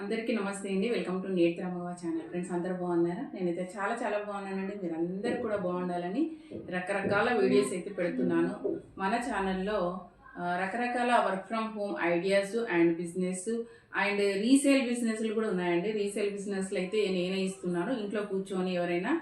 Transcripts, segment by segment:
అందరికీ నమస్తే అండి. వెల్కమ్ టు నేత్రమవ్వ ఛానల్. ఫ్రెండ్స్ అందరూ బాగున్నారా? నేనైతే చాలా బాగున్నానండి. మీరందరూ కూడా బాగుండాలని రకరకాల వీడియోస్ అయితే పెడుతున్నాను. మన ఛానల్లో రకరకాల work from home ideas and business and resale బిజినెస్లు కూడా ఉన్నాయండి. రీసేల్ బిజినెస్లు అయితే నేనే ఇస్తున్నాను. ఇంట్లో కూర్చొని ఎవరైనా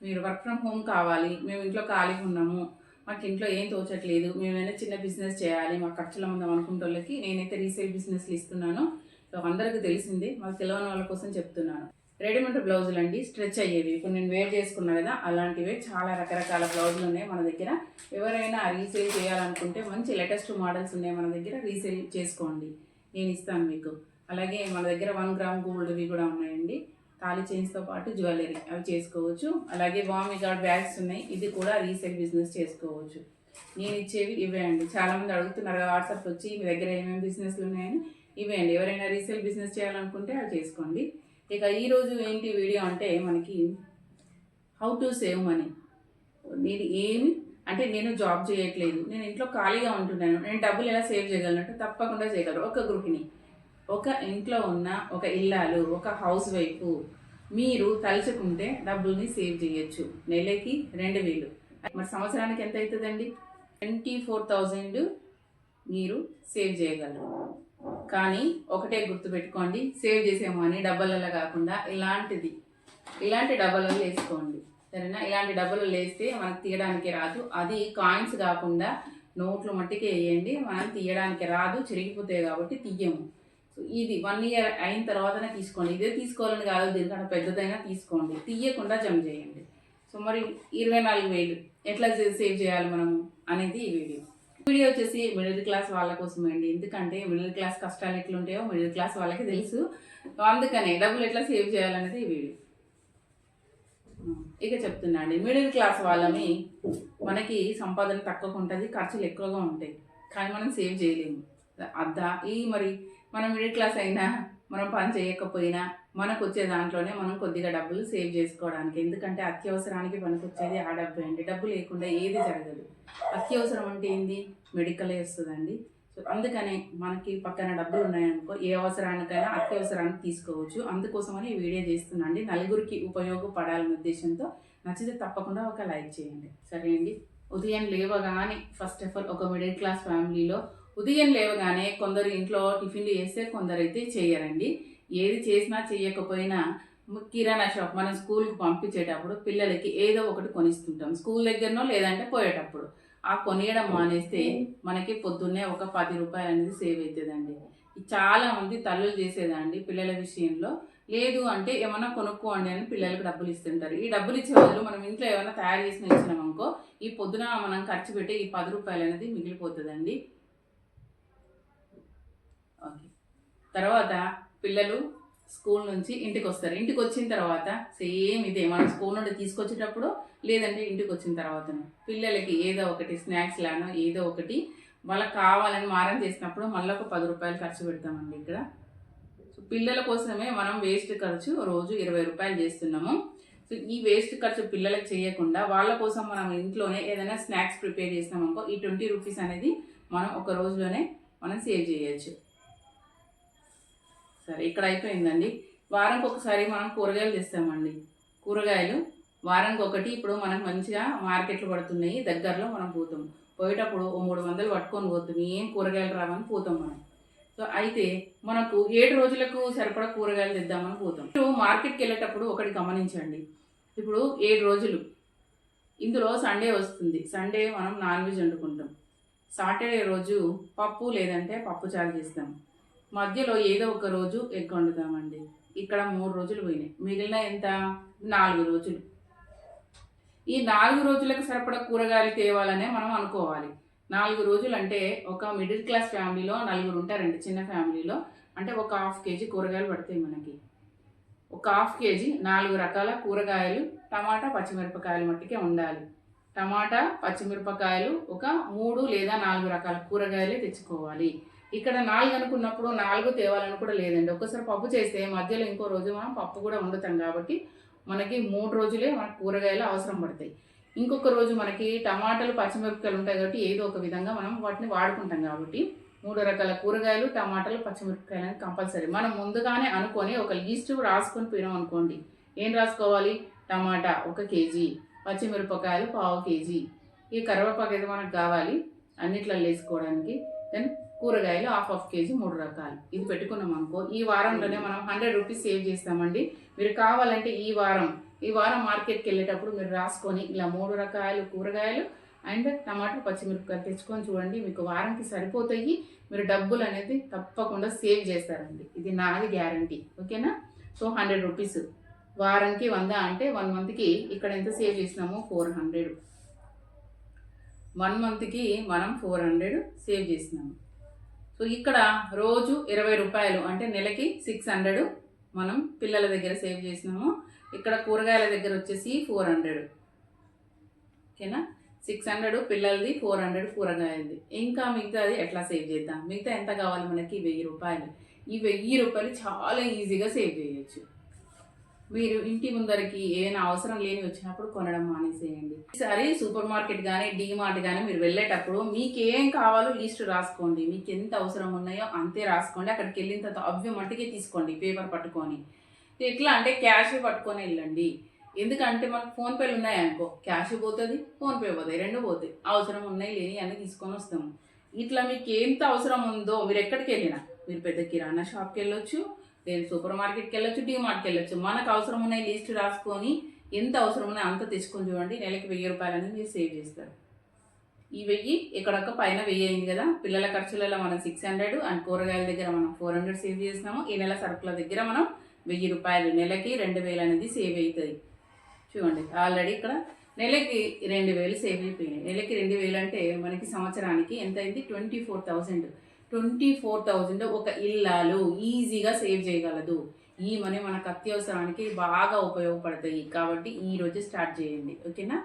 మీరు వర్క్ ఫ్రమ్ హోమ్ కావాలి, మేము ఇంట్లో ఖాళీగా ఉన్నాము, మాకు ఇంట్లో ఏం తోచట్లేదు, మేమైనా చిన్న బిజినెస్ చేయాలి, మా ఖర్చుల ఉందాం అనుకుంటే వాళ్ళకి నేనైతే రీసేల్ బిజినెస్లు ఇస్తున్నాను. సో అందరికీ తెలిసింది, మాకు తెలియని వాళ్ళ కోసం చెప్తున్నాను. రెడీమేడ్ బ్లౌజులు అండి, స్ట్రెచ్ అయ్యేవి. ఇప్పుడు నేను వేర్ చేసుకున్నా కదా, అలాంటివే చాలా రకరకాల బ్లౌజులు ఉన్నాయి మన దగ్గర. ఎవరైనా రీసేల్ చేయాలనుకుంటే మంచి లేటెస్ట్ మోడల్స్ ఉన్నాయి మన దగ్గర, రీసేల్ చేసుకోండి, నేను ఇస్తాను మీకు. అలాగే మన దగ్గర 1 గ్రామ్ గోల్డ్వి కూడా ఉన్నాయండి. తాళి చైన్స్తో పాటు జ్యువెలరీ అవి చేసుకోవచ్చు. అలాగే వామి గార్డ్ బ్యాగ్స్ ఉన్నాయి, ఇది కూడా రీసేల్ బిజినెస్ చేసుకోవచ్చు. నేను ఇచ్చేవి ఇవే అండి. చాలామంది అడుగుతున్నారు వాట్సాప్ వచ్చి మీ దగ్గర ఏమేమి బిజినెస్లు ఉన్నాయని. ఇవే అండి. ఎవరైనా రీసేల్ బిజినెస్ చేయాలనుకుంటే అవి చేసుకోండి. ఇక ఈరోజు ఏంటి వీడియో అంటే మనకి హౌ టు సేవ్ మనీ. నేను జాబ్ చేయట్లేదు, నేను ఇంట్లో ఖాళీగా ఉంటున్నాను, నేను డబ్బులు ఎలా సేవ్ చేయగలను? తప్పకుండా చేయగలరు. ఒక గృహిణి, ఒక ఇంట్లో ఉన్న ఒక ఇల్లాలు, ఒక హౌస్ వైఫ్ మీరు తలుచుకుంటే డబ్బుల్ని సేవ్ చేయొచ్చు. నెలకి 2000, మరి సంవత్సరానికి ఎంత అవుతుందండి? 24,000 మీరు సేవ్ చేయగలరు. కానీ ఒకటే గుర్తుపెట్టుకోండి, సేవ్ చేసే మనీ డబ్బలలో కాకుండా ఇలాంటి డబ్బలలో వేసుకోండి, సరేనా? ఇలాంటి డబ్బలు వేస్తే మనకు తీయడానికి రాదు. అది కాయిన్స్ కాకుండా నోట్లు మట్టికి వేయండి, మనం తీయడానికి రాదు, చిరిగిపోతాయి కాబట్టి తీయము. సో ఇది 1 ఇయర్ అయిన తర్వాతనే తీసుకోండి. ఇదే తీసుకోవాలని కాదు, దీనికన్నా పెద్దదైనా తీసుకోండి, తీయకుండా జమ చేయండి. సో మరి 24,000 ఎట్లా సేవ్ చేయాలి మనము అనేది ఈ వీడియో వచ్చేసి మిడిల్ క్లాస్ వాళ్ళ కోసం అండి. ఎందుకంటే మిడిల్ క్లాస్ కష్టాలు ఎట్లుంటాయో మిడిల్ క్లాస్ వాళ్ళకి తెలుసు. అందుకనే డబ్బులు ఎట్లా సేవ్ చేయాలనేది ఈ వీడియో. ఇక చెప్తున్నా అండి, మిడిల్ క్లాస్ వాళ్ళని మనకి సంపాదన తక్కువగా ఉంటుంది, ఖర్చులు ఎక్కువగా ఉంటాయి, కానీ మనం సేవ్ చేయలేము. మరి మనం మిడిల్ క్లాస్ అయినా, మనం పని చేయకపోయినా మనకు వచ్చే దాంట్లోనే మనం కొద్దిగా డబ్బులు సేవ్ చేసుకోవడానికి. ఎందుకంటే అత్యవసరానికి పనికొచ్చేది ఆ డబ్బు అండి. డబ్బు లేకుండా ఏది జరగదు. అత్యవసరం అంటే ఏంది? మెడికలే వస్తుందండి. సో అందుకనే మనకి పక్కన డబ్బులు ఉన్నాయనుకో, ఏ అవసరానికైనా అత్యవసరానికి తీసుకోవచ్చు. అందుకోసమని ఈ వీడియో చేస్తున్నాండి, నలుగురికి ఉపయోగపడాలనే ఉద్దేశంతో. నచ్చితే తప్పకుండా ఒక లైక్ చేయండి, సరే అండి? ఉదయం లేవగానే ఫస్ట్ ఆఫ్ ఆల్ ఒక మిడిల్ క్లాస్ ఫ్యామిలీలో ఉదయం లేవగానే కొందరు ఇంట్లో టిఫిన్లు చేస్తే కొందరైతే చేయరండి. ఏది చేసినా చేయకపోయినా కిరాణా షాప్, మనం స్కూల్కి పంపించేటప్పుడు పిల్లలకి ఏదో ఒకటి కొనిస్తుంటాం, స్కూల్ దగ్గరనో లేదంటే పోయేటప్పుడు. ఆ కొనియడం మానేస్తే మనకి పొద్దున్నే ఒక 10 రూపాయలు అనేది సేవ్ అవుతుందండి. చాలా మంది తల్లులు చేసేదండి పిల్లల విషయంలో. లేదు అంటే ఏమన్నా కొనుక్కోండి అని పిల్లలకు డబ్బులు ఇస్తుంటారు. ఈ డబ్బులు ఇచ్చే బదులు మనం ఇంట్లో ఏమైనా తయారు చేసిన ఇచ్చినామనుకో, ఈ పొద్దున మనం ఖర్చు పెట్టి ఈ 10 రూపాయలు అనేది మిగిలిపోతుందండి. ఓకే, తర్వాత పిల్లలు స్కూల్ నుంచి ఇంటికి వస్తారు. ఇంటికి వచ్చిన తర్వాత సేమ్ ఇదే, మనం స్కూల్ నుండి తీసుకొచ్చేటప్పుడు లేదంటే ఇంటికి వచ్చిన తర్వాత పిల్లలకి ఏదో ఒకటి స్నాక్స్ లానో ఏదో ఒకటి వాళ్ళకి కావాలని మారం చేసినప్పుడు మళ్ళీ ఒక 10 రూపాయలు ఖర్చు పెడతామండి ఇక్కడ. సో పిల్లల కోసమే మనం వేస్ట్ ఖర్చు రోజు 20 రూపాయలు చేస్తున్నాము. సో ఈ వేస్ట్ ఖర్చు పిల్లలకు చేయకుండా వాళ్ళ కోసం మనం ఇంట్లోనే ఏదైనా స్నాక్స్ ప్రిపేర్ చేసినామనుకో, ఈ 20 రూపీస్ అనేది మనం ఒక రోజులోనే మనం సేవ్ చేయొచ్చు. సరే, ఇక్కడ అయిపోయిందండి. వారానికి ఒకసారి మనం కూరగాయలు తెస్తామండి. కూరగాయలు వారానికి ఒకటి. ఇప్పుడు మనకు మంచిగా మార్కెట్లు పడుతున్నాయి, దగ్గరలో మనం పోతాం. పోయేటప్పుడు 300 పట్టుకొని పోతాం, ఏం కూరగాయలు రావని పోతాం మనం. సో అయితే మనకు 7 రోజులకు సరిపడా కూరగాయలు తెద్దామని పోతాం. ఇప్పుడు మార్కెట్కి వెళ్ళేటప్పుడు ఒకటి గమనించండి, ఇప్పుడు 7 రోజులు, ఇందులో సండే వస్తుంది. సండే మనం నాన్ వెజ్ వండుకుంటాం. సాటర్డే రోజు పప్పు లేదంటే పప్పు చారు చేస్తాం. మధ్యలో ఏదో ఒక రోజు ఎగ్ వండుతామండి. ఇక్కడ 3 రోజులు పోయినాయి, మిగిలిన ఎంత? 4 రోజులు. ఈ 4 రోజులకు సరిపడా కూరగాయలు తేవాలనే మనం అనుకోవాలి. 4 రోజులు అంటే ఒక మిడిల్ క్లాస్ ఫ్యామిలీలో 4 ఉంటారండి, చిన్న ఫ్యామిలీలో. అంటే ఒక 1/2 కేజీ కూరగాయలు పడతాయి మనకి. ఒక 1/2 కేజీ 4 రకాల కూరగాయలు, టమాటా పచ్చిమిరపకాయలు మట్టికే ఉండాలి. టమాటా పచ్చిమిరపకాయలు ఒక 3 లేదా 4 రకాల కూరగాయలే తెచ్చుకోవాలి. ఇక్కడ 4 అనుకున్నప్పుడు 4 తేవాలని కూడా లేదండి. ఒక్కసారి పప్పు చేస్తే మధ్యలో ఇంకో రోజు మనం పప్పు కూడా వండుతాం కాబట్టి మనకి 3 రోజులే మనకు కూరగాయలు అవసరం పడతాయి. ఇంకొక రోజు మనకి టమాటాలు పచ్చిమిరపకాయలు ఉంటాయి కాబట్టి ఏదో ఒక విధంగా మనం వాటిని వాడుకుంటాం కాబట్టి 3 రకాల కూరగాయలు, టమాటాలు, పచ్చిమిరపకాయలు అని కంపల్సరీ. మనం ముందుగానే అనుకొని ఒక లిస్ట్ రాసుకొని పోయినాం అనుకోండి. ఏం రాసుకోవాలి? టమాటా 1 కేజీ, పచ్చిమిరపకాయలు 1/2 కేజీ, ఈ కరివేపాకు అయితే మనకు కావాలి అన్నిట్లో వేసుకోవడానికి. దెన్ కూరగాయలు హాఫ్ కేజీ 3 రకాలు. ఇది పెట్టుకున్నాం అనుకో, ఈ వారంలోనే మనం 100 రూపీస్ సేవ్ చేస్తామండి. మీరు కావాలంటే ఈ వారం మార్కెట్కి వెళ్ళేటప్పుడు మీరు రాసుకొని ఇలా 3 రకాలు కూరగాయలు అండ్ టమాటా, పచ్చిమిరపకాయలు తెచ్చుకొని చూడండి. మీకు వారానికి సరిపోతాయి. మీరు డబ్బులు అనేది తప్పకుండా సేవ్ చేస్తారండి. ఇది నాది గ్యారంటీ. ఓకేనా? సో 100 రూపీస్ వారానికి 100 అంటే 1 మంత్కి ఇక్కడ ఎంత సేవ్ చేసినాము? 400. 1 మంత్కి మనం 400 సేవ్ చేసినాము. సో ఇక్కడ రోజు 20 రూపాయలు అంటే నెలకి 600 మనం పిల్లల దగ్గర సేవ్ చేసినాము. ఇక్కడ కూరగాయల దగ్గర వచ్చేసి 400. ఓకేనా? 600 పిల్లలది, 400 కూరగాయలది. ఇంకా మిగతాది ఎట్లా సేవ్ చేద్దాం? మిగతా ఎంత కావాలి మనకి? 1000 రూపాయలు. ఈ 1000 రూపాయలు చాలా ఈజీగా సేవ్ చేయొచ్చు. మీరు ఇంటి ముందరికి ఏదైనా అవసరం లేని వచ్చినప్పుడు కొనడం మానేసేయండి. ఈసారి సూపర్ మార్కెట్ కానీ డీమార్ట్ కానీ మీరు వెళ్ళేటప్పుడు మీకు ఏం కావాలో లిస్ట్ రాసుకోండి. మీకు ఎంత అవసరం ఉన్నాయో అంతే రాసుకోండి. అక్కడికి వెళ్ళిన తర్వాత అవి మట్టుకే తీసుకోండి పేపర్ పట్టుకొని. ఎట్లా అంటే క్యాష్ పట్టుకొని వెళ్ళండి. ఎందుకంటే మనకు ఫోన్పేలు ఉన్నాయనుకో, క్యాష్ పోతుంది, ఫోన్పే పోతాయి, 2 పోతాయి. అవసరం ఉన్నాయి లేని అన్నీ తీసుకొని వస్తాము. ఇట్లా మీకు ఎంత అవసరం ఉందో మీరు ఎక్కడికి వెళ్ళినా, మీరు పెద్ద కిరాణా షాప్కి వెళ్ళొచ్చు, లేదు సూపర్ మార్కెట్కి వెళ్ళొచ్చు, డీమార్ట్కి వెళ్ళొచ్చు. మనకు అవసరం ఉన్నాయి లిస్ట్ రాసుకొని ఎంత అవసరం ఉన్నాయి అంత తెచ్చుకొని చూడండి. నెలకి 1000 రూపాయలు అనేది మీరు సేవ్ చేస్తారు. ఈ 1000 ఇక్కడొక్క పైన 1000 అయింది కదా. పిల్లల ఖర్చులలో మనం 600 అండ్ కూరగాయల దగ్గర మనం 400 సేవ్ చేసినాము. ఈ నెల సరుకుల దగ్గర మనం 1000 రూపాయలు, నెలకి 2000 అనేది సేవ్ అవుతుంది. చూడండి ఆల్రెడీ ఇక్కడ నెలకి 2000 సేవ్ అయిపోయినాయి. నెలకి 2000 అంటే మనకి సంవత్సరానికి ఎంత అయింది? 24,000. 24,000 ఒక ఇల్లాలు ఈజీగా సేవ్ చేయగలదు. ఈ మనీ మనకు అత్యవసరానికి బాగా ఉపయోగపడతాయి. కాబట్టి ఈ రోజు స్టార్ట్ చేయండి. ఓకేనా?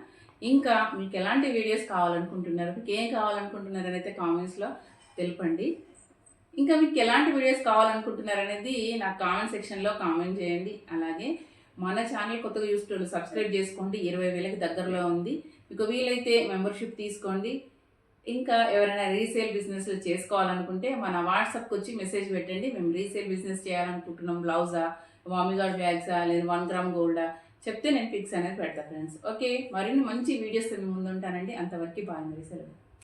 ఇంకా మీకు ఎలాంటి వీడియోస్ కావాలనుకుంటున్నారు, మీకు ఏం కావాలనుకుంటున్నారు అనేది కామెంట్స్లో తెలపండి. ఇంకా మీకు ఎలాంటి వీడియోస్ కావాలనుకుంటున్నారు అనేది నాకు కామెంట్ సెక్షన్లో కామెంట్ చేయండి. అలాగే మన ఛానల్ కొత్తగా చూసేటోళ్ళు సబ్స్క్రైబ్ చేసుకోండి. 20,000కి దగ్గరలో ఉంది. మీకు వీలైతే మెంబర్షిప్ తీసుకోండి. ఇంకా ఎవరైనా రీసేల్ బిజినెస్ చేసుకోవాలనుకుంటే మన వాట్సాప్కి వచ్చి మెసేజ్ పెట్టండి. మేము రీసేల్ బిజినెస్ చేయాలనుకుంటున్నాం, బ్లౌజా, మామీగార్డ్ బ్యాగ్సా, లేదా 1 గ్రామ్ గోల్డా చెప్తే నేను పిక్స్ అనేది పెడతా ఫ్రెండ్స్. ఓకే, మరిన్ని మంచి వీడియోస్ ముందు ఉంటానండి. అంతవరకు బాయ్, మరి సెలవు.